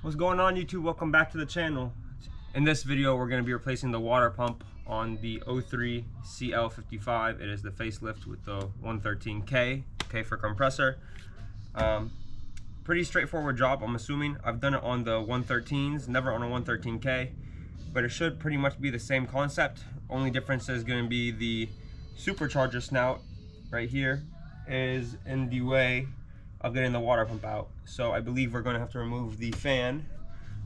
What's going on, YouTube? Welcome back to the channel. In this video, we're going to be replacing the water pump on the 03 CL55. It is the facelift with the 113K, K for compressor. Pretty straightforward job, I'm assuming. I've done it on the 113s, never on a 113K, but it should pretty much be the same concept. Only difference is going to be the supercharger snout right here is in the way of getting the water pump out. So I believe we're going to have to remove the fan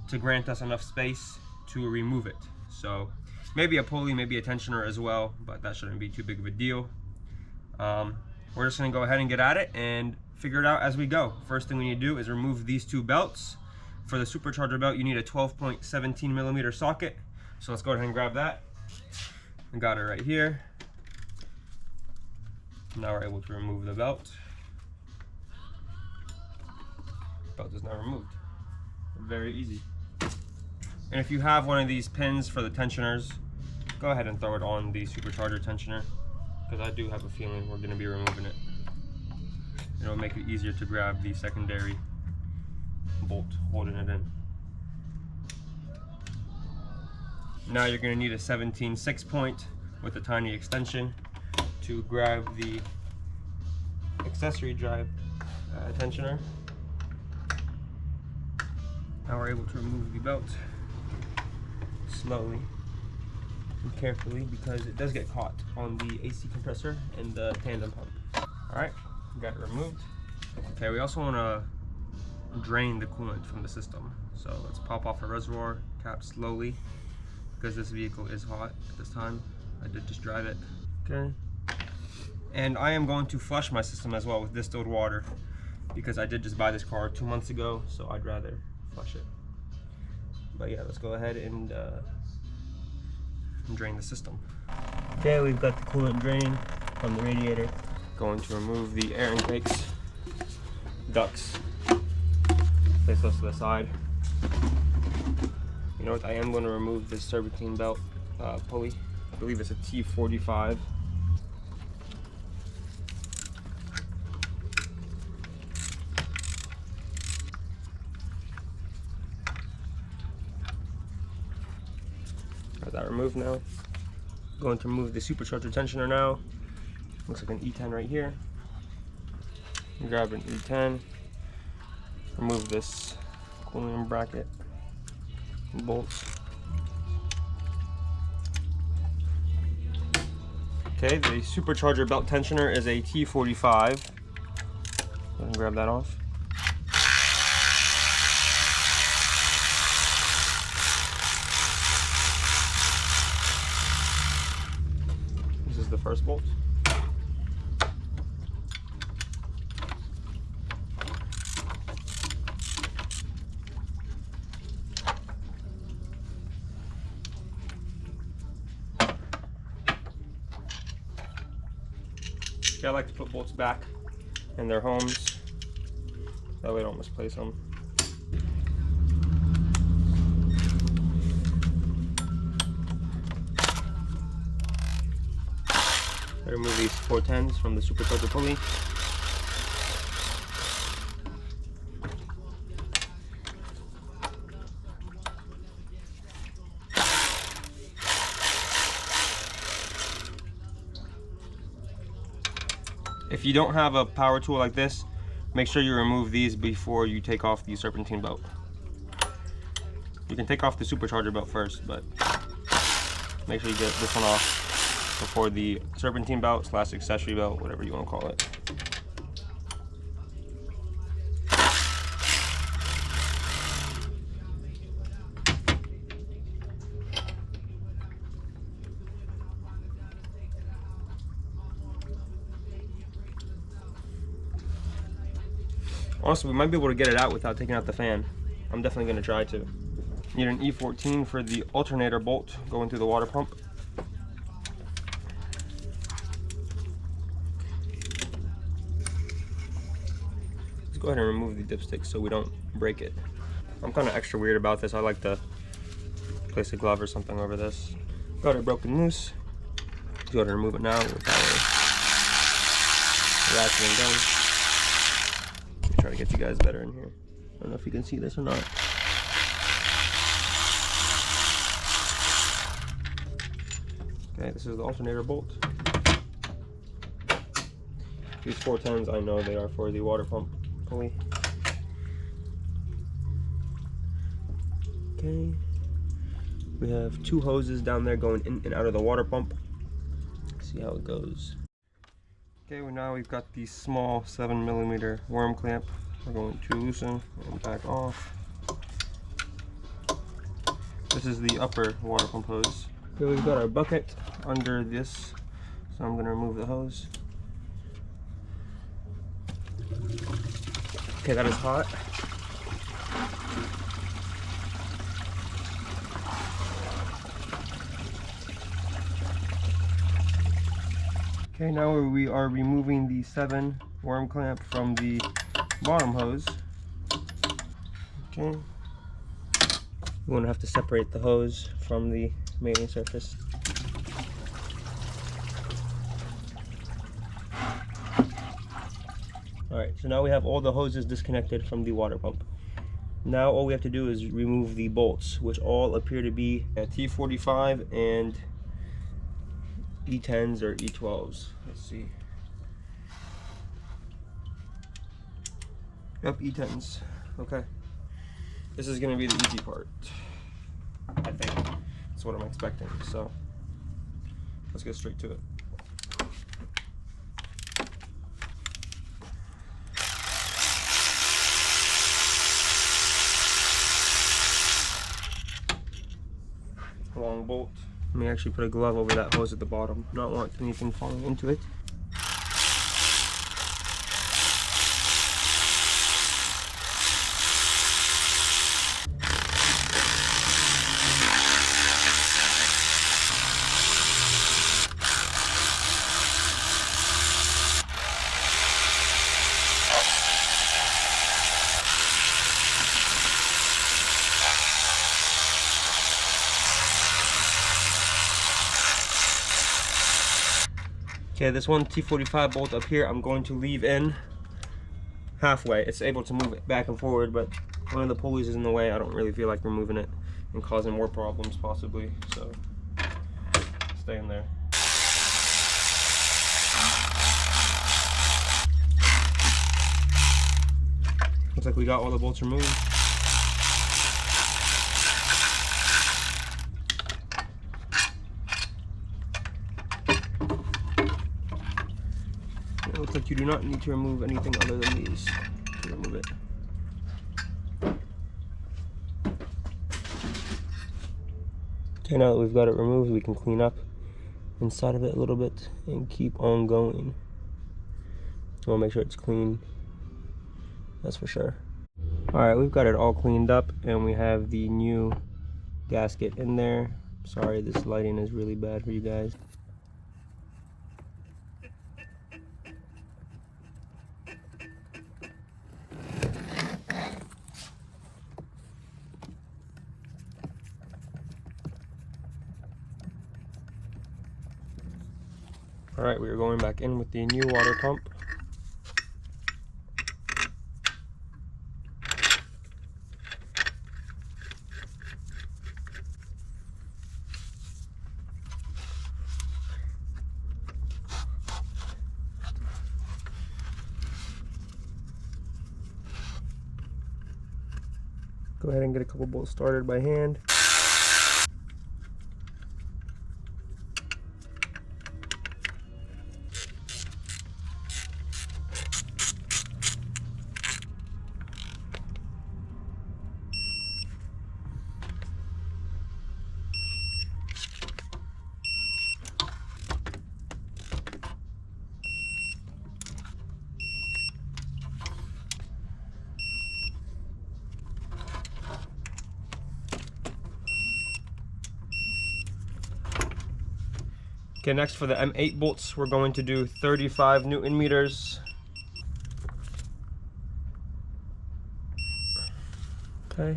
to grant us enough space to remove it. So maybe a pulley, maybe a tensioner as well, but that shouldn't be too big of a deal. We're just going to go ahead and get at it and figure it out as we go. First thing we need to do is remove these two belts. For the supercharger belt, you need a 12.17 millimeter socket. So let's go ahead and grab that. We got it right here. Now we're able to remove the belt. Belt is now removed. Very easy. And if you have one of these pins for the tensioners, go ahead and throw it on the supercharger tensioner, because I do have a feeling we're going to be removing it. It'll make it easier to grab the secondary bolt holding it in. Now you're going to need a 17 6-point with a tiny extension to grab the accessory drive tensioner. Now we're able to remove the belt slowly and carefully, because it does get caught on the AC compressor and the tandem pump. Alright, got it removed. Okay, we also want to drain the coolant from the system. So let's pop off a reservoir cap slowly, because this vehicle is hot at this time. I did just drive it. Okay. And I am going to flush my system as well with distilled water, because I did just buy this car 2 months ago, so I'd rather flush it. But yeah, let's go ahead and drain the system. Okay, we've got the coolant draining from the radiator. Going to remove the air intakes, ducts, place those to the side. You know what, I am going to remove this serpentine belt pulley. I believe it's a T45. Got that removed now. Going to remove the supercharger tensioner now. Looks like an E10 right here. Grab an E10. Remove this cooling bracket bolts. Okay, the supercharger belt tensioner is a T45. Go and grab that off. This is the first bolt. Yeah, I like to put bolts back in their homes, that way I don't misplace them. I remove these 410s from the supercharger pulley. If you don't have a power tool like this, make sure you remove these before you take off the serpentine belt. You can take off the supercharger belt first, but make sure you get this one off before the serpentine belt / accessory belt, whatever you want to call it. Honestly, we might be able to get it out without taking out the fan. I'm definitely going to try to. Need an E14 for the alternator bolt going through the water pump. Let's go ahead and remove the dipstick so we don't break it. I'm kind of extra weird about this. I like to place a glove or something over this. Got it broken loose. Let's go ahead and remove it now with our ratcheting gun. Try to get you guys better in here. I don't know if you can see this or not. Okay, this is the alternator bolt. These 410s, I know they are for the water pump pulley. Okay. We have 2 hoses down there going in and out of the water pump. See how it goes. Okay, well now we've got the small 7mm worm clamp. We're going to loosen and back off. This is the upper water pump hose. Here we've got our bucket under this, so I'm going to remove the hose. Okay, that is hot. Okay, now we are removing the 7 worm clamp from the bottom hose. Okay. We're going to have to separate the hose from the mating surface. Alright, so now we have all the hoses disconnected from the water pump. Now all we have to do is remove the bolts, which all appear to be T45 and E10s or E12s. Let's see. Yep, E10s. Okay. This is going to be the easy part. I think. That's what I'm expecting. So, let's get straight to it. Long bolt. Let me actually put a glove over that hose at the bottom. Not want anything falling into it. Okay, this one T45 bolt up here, I'm going to leave in halfway. It's able to move it back and forward, but one of the pulleys is in the way. I don't really feel like removing it and causing more problems possibly, so stay in there. Looks like we got all the bolts removed. It looks like you do not need to remove anything other than these to remove it. Okay, now that we've got it removed, we can clean up inside of it a little bit and keep on going. I want to make sure it's clean, that's for sure. Alright, we've got it all cleaned up and we have the new gasket in there. Sorry, this lighting is really bad for you guys. Alright, we are going back in with the new water pump. Go ahead and get a couple bolts started by hand. Okay, next for the M8 bolts, we're going to do 35 Newton meters. Okay.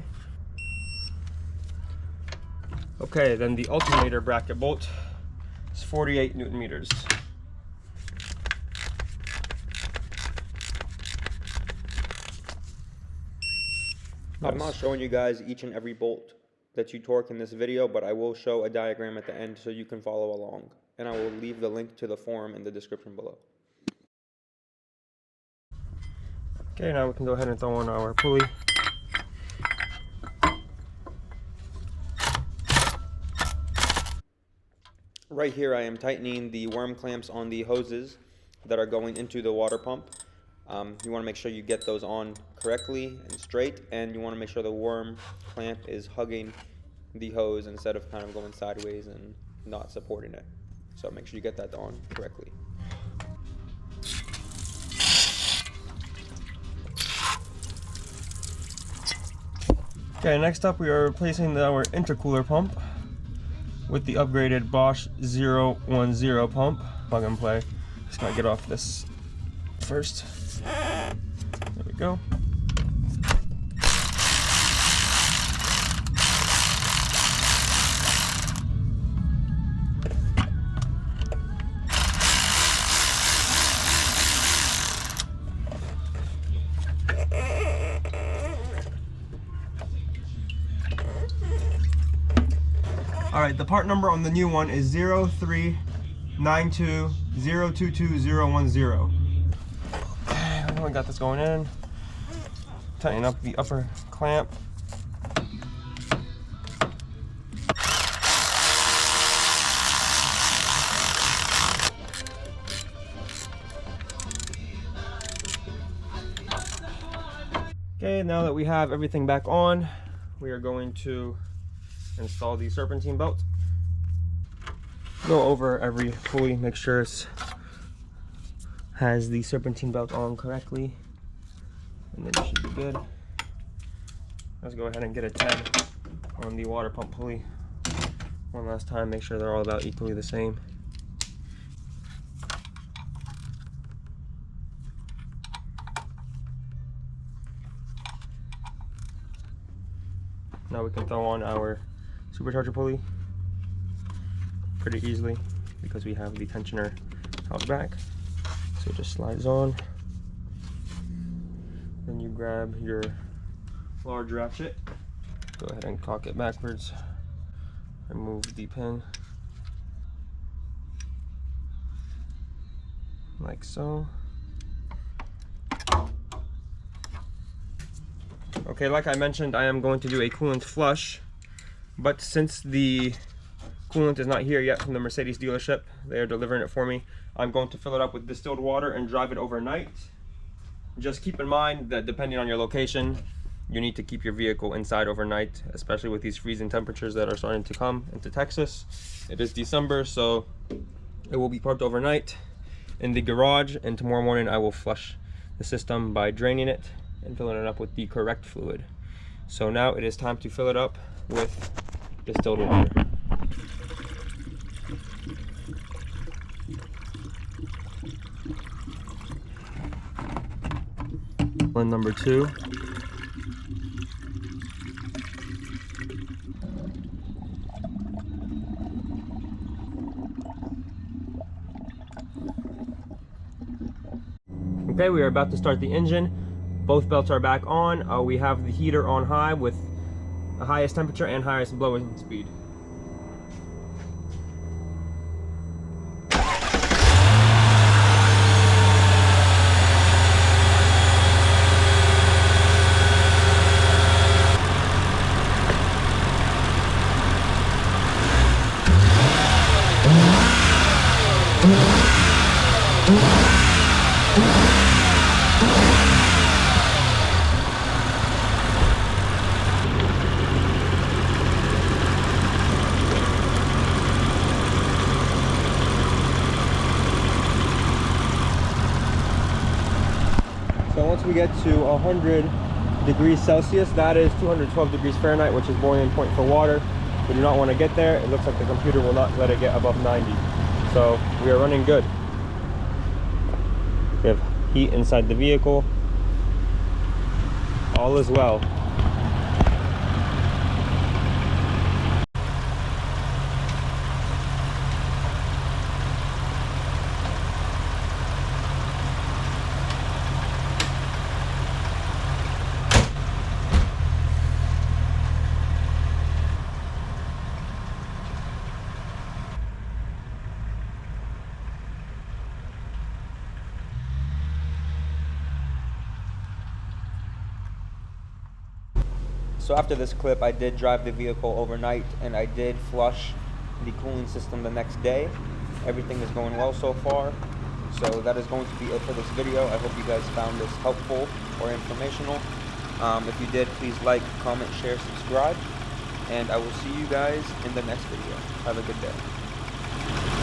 Okay, then the alternator bracket bolt is 48 Newton meters. I'm not showing you guys each and every bolt that you torque in this video, but I will show a diagram at the end so you can follow along. and I will leave the link to the forum in the description below. Okay, now we can go ahead and throw on our pulley. Right here I am tightening the worm clamps on the hoses that are going into the water pump. You want to make sure you get those on correctly and straight, and you want to make sure the worm clamp is hugging the hose instead of kind of going sideways and not supporting it. So make sure you get that on correctly. Okay, next up we are replacing our intercooler pump with the upgraded Bosch 010 pump. Plug and play. Just gotta get off this first. There we go. Alright, the part number on the new one is 0392022010. Okay, I know I got this going in. Tighten up the upper clamp. Okay, now that we have everything back on, we are going to install the serpentine belt. Go over every pulley, make sure it has the serpentine belt on correctly, and then it should be good. Let's go ahead and get a 10 on the water pump pulley. One last time, make sure they're all about equally the same. Now we can throw on our supercharger pulley pretty easily because we have the tensioner held back. So it just slides on. Then you grab your large ratchet, go ahead and cock it backwards, remove the pin like so. Okay, like I mentioned, I am going to do a coolant flush, but since the coolant is not here yet from the Mercedes dealership, they are delivering it for me, I'm going to fill it up with distilled water and drive it overnight. Just keep in mind that depending on your location, you need to keep your vehicle inside overnight, especially with these freezing temperatures that are starting to come into Texas. It is December, so it will be parked overnight in the garage, and tomorrow morning I will flush the system by draining it and filling it up with the correct fluid. So now it is time to fill it up with distilled water. One number 2. Okay, we are about to start the engine. Both belts are back on. We have the heater on high with the highest temperature and highest blowing speed. So once we get to 100 degrees Celsius, that is 212 degrees Fahrenheit, which is boiling point for water. We do not want to get there. It looks like the computer will not let it get above 90. So we are running good. We have heat inside the vehicle. All is well. So after this clip, I did drive the vehicle overnight and I did flush the cooling system the next day. Everything is going well so far. So that is going to be it for this video. I hope you guys found this helpful or informational. If you did, please like, comment, share, subscribe, and I will see you guys in the next video. Have a good day.